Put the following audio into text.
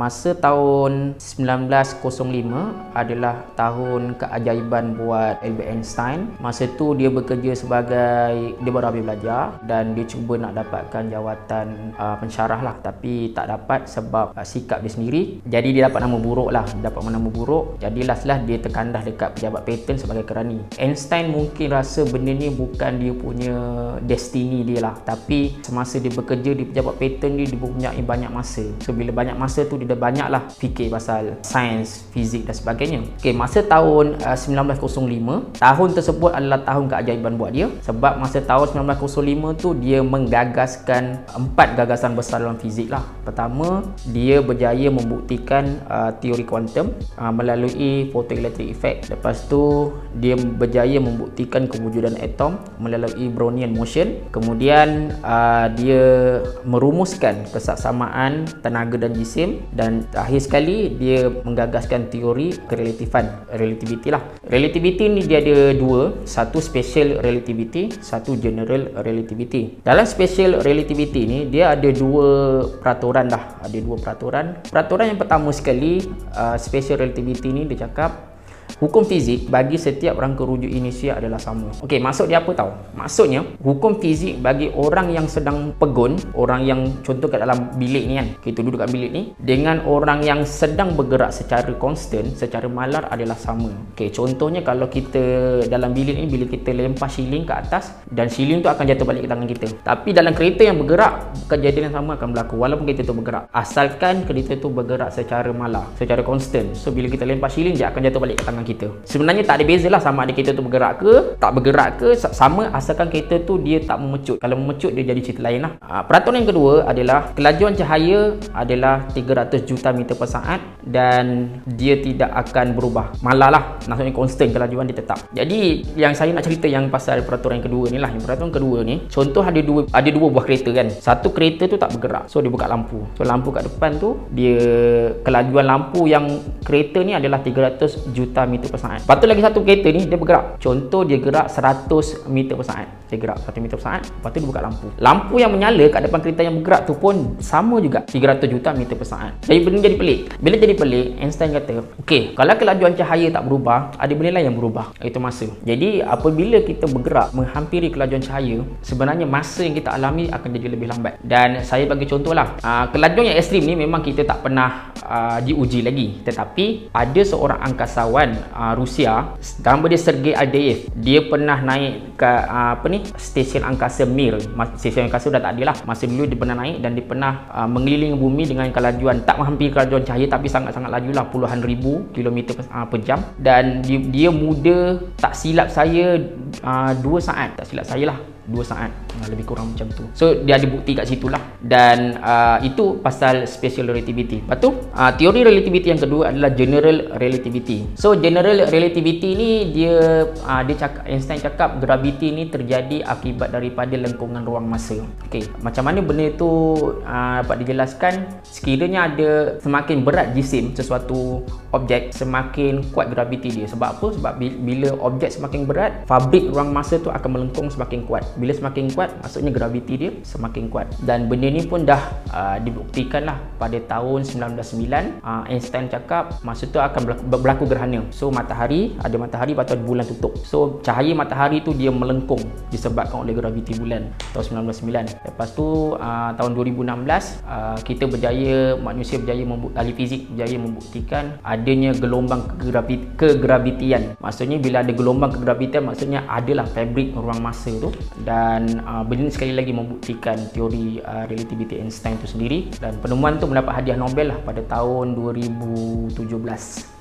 Masa tahun 1905 adalah tahun keajaiban buat Albert Einstein. Masa tu dia bekerja sebagai, dia baru habis belajar dan dia cuba nak dapatkan jawatan pensyarah lah, tapi tak dapat sebab sikap dia sendiri. Jadi dia dapat nama buruk lah, jadi last dia terkandah dekat pejabat paten sebagai kerani. Einstein mungkin rasa benda ni bukan dia punya destiny dia lah, tapi semasa dia bekerja di pejabat paten dia mempunyai banyak masa. So bila banyak masa tu dia dah banyak lah fikir pasal sains, fizik dan sebagainya. Masa tahun 1905, tahun tersebut adalah tahun keajaiban buat dia, sebab masa tahun 1905 tu dia menggagaskan 4 gagasan besar dalam fizik lah. Pertama, dia berjaya membuktikan teori kuantum melalui photoelectric effect. Lepas tu dia berjaya membuktikan kewujudan atom melalui Brownian motion. Kemudian dia merumuskan kesaksamaan tenaga dan jisim, dan akhir sekali dia menggagaskan teori relativity lah. Relativity ni dia ada dua, satu special relativity, satu general relativity. Dalam special relativity ni dia ada dua peraturan dah, Peraturan yang pertama sekali, special relativity ni dia cakap hukum fizik bagi setiap rangka rujuk inersia adalah sama. Maksud dia apa tahu? Maksudnya, hukum fizik bagi orang yang sedang pegun, orang yang contoh kat dalam bilik ni kan, kita duduk kat bilik ni, dengan orang yang sedang bergerak secara konstan, secara malar adalah sama. Contohnya kalau kita dalam bilik ni, bila kita lempar shilling ke atas dan shilling tu akan jatuh balik ke tangan kita. Tapi dalam kereta yang bergerak, kejadian yang sama akan berlaku walaupun kereta tu bergerak. Asalkan kereta tu bergerak secara malar, secara konstan. So bila kita lempar shilling, dia akan jatuh balik ke tangan kita. Sebenarnya tak ada beza lah sama ada kereta tu bergerak ke tak bergerak ke, sama asalkan kereta tu dia tak memecut. Kalau memecut dia jadi cerita lain lah. Peraturan yang kedua adalah kelajuan cahaya adalah 300 juta meter per saat dan dia tidak akan berubah. Malah lah, maksudnya konstan kelajuan dia tetap. Jadi yang saya nak cerita yang pasal peraturan yang kedua ni lah. Yang peraturan kedua ni, contoh ada dua buah kereta kan. Satu kereta tu tak bergerak, so dia buka lampu. So lampu kat depan tu, dia kelajuan lampu yang kereta ni adalah 300 juta meter per saat. Lepas tu lagi satu kereta ni dia bergerak. Contoh dia gerak 100 meter per saat. Dia gerak 100 meter per saat. Lepas tu dia buka lampu. Lampu yang menyala kat depan kereta yang bergerak tu pun sama juga 300 juta meter per saat. Jadi benda jadi pelik. Bila jadi pelik, Einstein kata, kalau kelajuan cahaya tak berubah, ada benda lain yang berubah, iaitu masa. Jadi apabila kita bergerak menghampiri kelajuan cahaya, sebenarnya masa yang kita alami akan jadi lebih lambat. Dan saya bagi contoh lah, kelajuan yang ekstrim ni memang kita tak pernah diuji lagi. Tetapi ada seorang angkasawan Rusia, nama dia Sergei Aldeyev. Dia pernah naik ke stesen angkasa Mir. Stesen angkasa dah tak ada lah. Masa dulu dia pernah naik dan dia pernah mengelilingi bumi dengan kelajuan tak menghampiri kelajuan cahaya, tapi sangat-sangat laju lah, puluhan ribu kilometer per jam. Dan dia muda, tak silap saya 2 saat. Tak silap saya lah 2 saat, lebih kurang macam tu. So dia ada bukti kat situ lah. Dan itu pasal special relativity. Lepas tu teori relativity yang kedua adalah general relativity. So general relativity ni dia cakap, Einstein cakap gravity ni terjadi akibat daripada lengkungan ruang masa. Macam mana benda tu dapat dijelaskan? Sekiranya ada semakin berat jisim sesuatu objek, semakin kuat gravity dia. Sebab apa? Sebab bila objek semakin berat, fabrik ruang masa tu akan melengkung semakin kuat. Bila semakin kuat, maksudnya graviti dia semakin kuat. Dan benda ni pun dah dibuktikan lah pada tahun 1909. Einstein cakap masa tu akan berlaku gerhana. So matahari, ada matahari, lepas tu ada bulan tutup. So cahaya matahari tu dia melengkung disebabkan oleh graviti bulan tahun 1909. Lepas tu tahun 2016 manusia berjaya ahli fizik berjaya membuktikan adanya gelombang kegravitian. Maksudnya bila ada gelombang kegravitian, maksudnya adalah fabrik ruang masa tu. Dan benda ni sekali lagi membuktikan teori relativity Einstein tu sendiri. Dan penemuan tu mendapat hadiah Nobel lah pada tahun 2017.